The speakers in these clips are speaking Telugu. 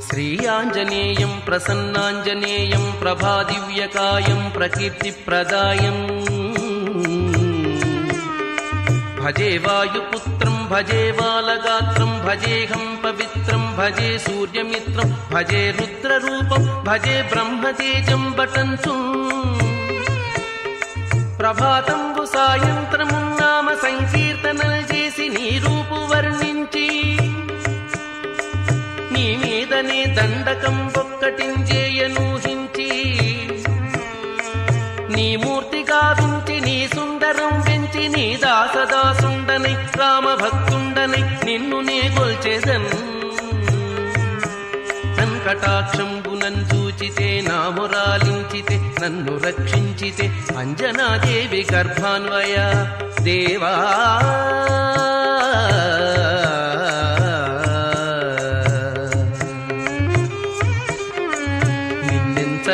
శ్రీయాంజనేయం ప్రసన్నాంజనేయం ప్రభాదివ్యకాయం ప్రకీర్తిప్రదాయం భజే వాయుపుత్రం భజే బాలగాత్రం భజేహం పవిత్రం భజే సూర్యమిత్రం భజే రుద్రరూపం భజే బ్రహ్మతేజం బటంచు ప్రభాతంబు సాయంత్రము నామ సంకీర్తనలు చేసి నీ రూపు వర్ణించి నీ మీదనే దండకం ఒక్కటించేయనూహించి నీ మూర్తి గావించి నీ సుందరం పెంచి నీ దాసదాసుండనై రామభక్తుండనై నిన్ను నే గొల్చెదన్ కటాక్షంబునన్ చూచితే నామురాలించితే నన్ను రక్షించితే అంజనాదేవి గర్భాన్వయ దేవా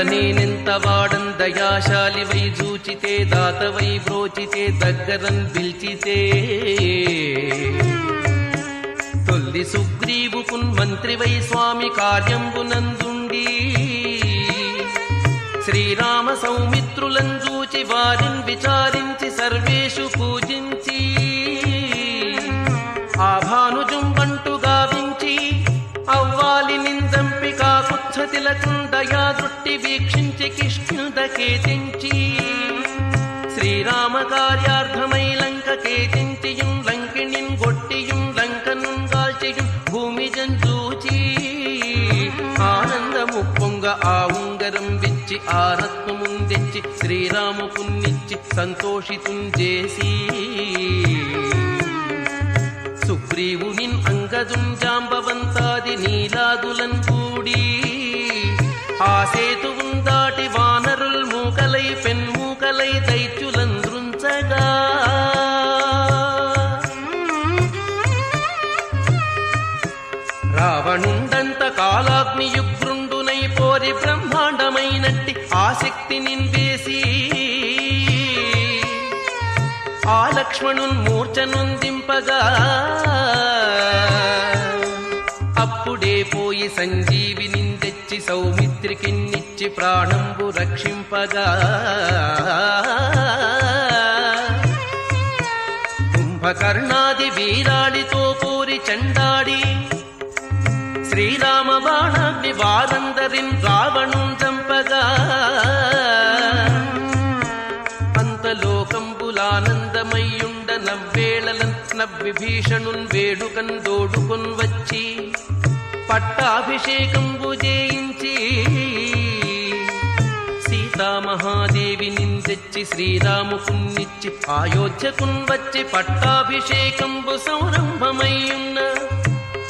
నేనెంత వాడం దయాశాలివై చూచితే దాతవై బ్రోచితే దగ్గరన్ పిల్చితే తొల్లి సుగ్రీవుకున్ మంత్రివై స్వామి కార్యంబునందుండి శ్రీరామ సౌమిత్రులను చూచి వారిని విచారించి సర్వేషు పూజించి ఆ భానుజుంబంటు గావించి అవ్వాలి నిందంపి కాకుత్సతిలకం దయా దృష్టి వీక్షించి కిష్కిందకేతించి శ్రీరామ కార్యార్థమై లంక కేతించియుం లంకిణిన్ గొట్టియుం లంకను గాల్చియుం భూమి జంచూచి ఆనందము పొంగ ఆ ఉంగరం విచ్చి ఆ రత్నముందెచ్చి శ్రీరాముకున్నిచ్చి సంతోషితుంచేసి సుగ్రీవునిన్ అంగదుం జాంబవంతాది నీలాదులన్ కూడి ఆ సేతువుం దాటి వానరుల్ మూకలై పెన్మూకలై దైత్యులంద్రుంచగా రావణుండంత కాలాగ్నియుగ్రుండునై పోరి బ్రహ్మాండమైనట్టి ఆసక్తి నిన్వేసి ఆ లక్ష్మణున్ మూర్ఛనుందింపగా అప్పుడే పోయి సంజీవినిందెచ్చి సౌమిత్రికిన్నిచ్చి ప్రాణంబు రక్షింపగా కుంభకర్ణాది వీరాడితో పోరి చండాడి శ్రీరామ బాణాగ్ని వారందరిన్ రావణుం చంపగా అంతలోకంబులానందమయ్యుండ నవ్వేళలన్ నవ్విభీషణున్ వేడుకన్ దోడుకొన్ వచ్చి పట్టాభిషేకంబు చేయించి సీతామహాదేవి నిందెచ్చి శ్రీరాముకున్నిచ్చి అయోధ్యకున్ వచ్చి పట్టాభిషేకంబు సంరంభమయ్యున్న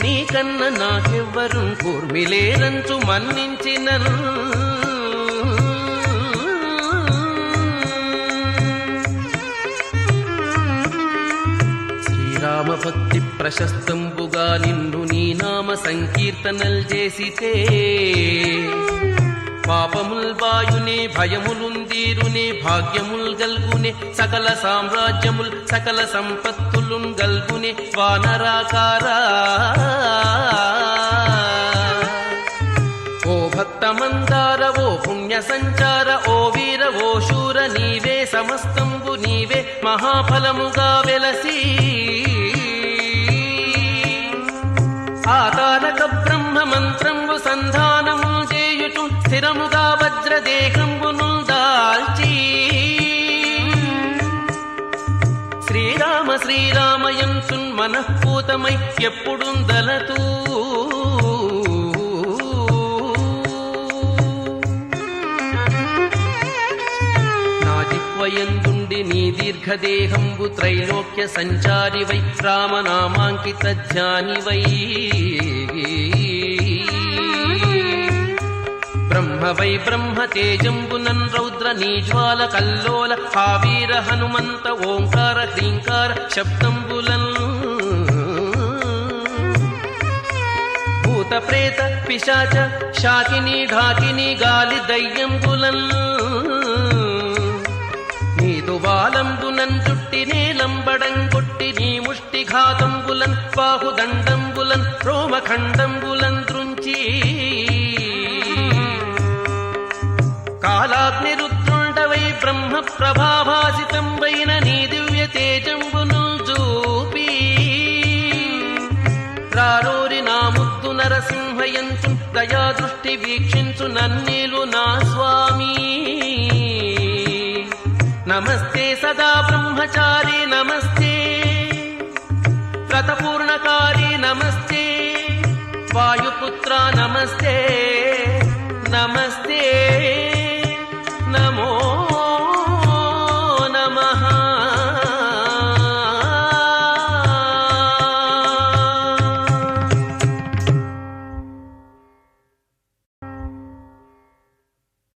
నీకన్న నాకెవ్వరు కూర్మిలేరంచు మన్నించిన శ్రీరామభక్తి ప్రశస్తంబుగా నిన్ను నీ నామ సంకీర్తనల్ చేసితే పాపముల్ వాయునే భయములుందీరునే భాగ్యముల్ గల్గునే సకల సామ్రాజ్యముల్ సకల సంపత్తులున్ గల్గునే వానరాకారా ఓ భక్తమందార ఓ పుణ్య సంచార ఓ వీర ఓ శూర నీవే సమస్తంబు నీవే మహాఫలముగా వెలసి ఆ తారక బ్రహ్మ మంత్రంబు సంధానము చేయుచు స్థిరముగా వజ్రదేహంబును దాల్చి శ్రీరామ శ్రీరామయంతున్ మనఃపూతమై ఎప్పుడుందలతూ నాజిహ్వయందుండి నీ దీర్ఘదేహంబు త్రైలోక్య సంచారివై రామనామాంకిత ధ్యానివై బ్రహ్మవై బ్రహ్మ తేజంబునన్ రౌద్ర నీజ్వాల కల్లోల హావీర హనుమంత ఓంకార హ్రీంకార శబ్దంబులన్ భూత ప్రేత పిశాచ శాకిని ఢాకిని గాలి దయ్యంబులన్ నీదు వాలంబునన్ జుట్టి నేలంబడంగొట్టి నీ ముష్టిఘాతంబులన్ బాహుదండంబులన్ రోమఖండంబులన్ దృంచి కరుణించి కాలాగ్నిరుద్రుండవై బ్రహ్మ ప్రభాభాసితంబైన నీ దివ్య తేజంబును చూపి రారోరి నా ముద్దు నరసింహయంచు దయా దృష్టి వీక్షించు నన్నేలు నా స్వామి నమస్తే సదా బ్రహ్మచారి నమస్తే వ్రతపూర్ణకారి నమస్తే వాయుపుత్ర నమస్తే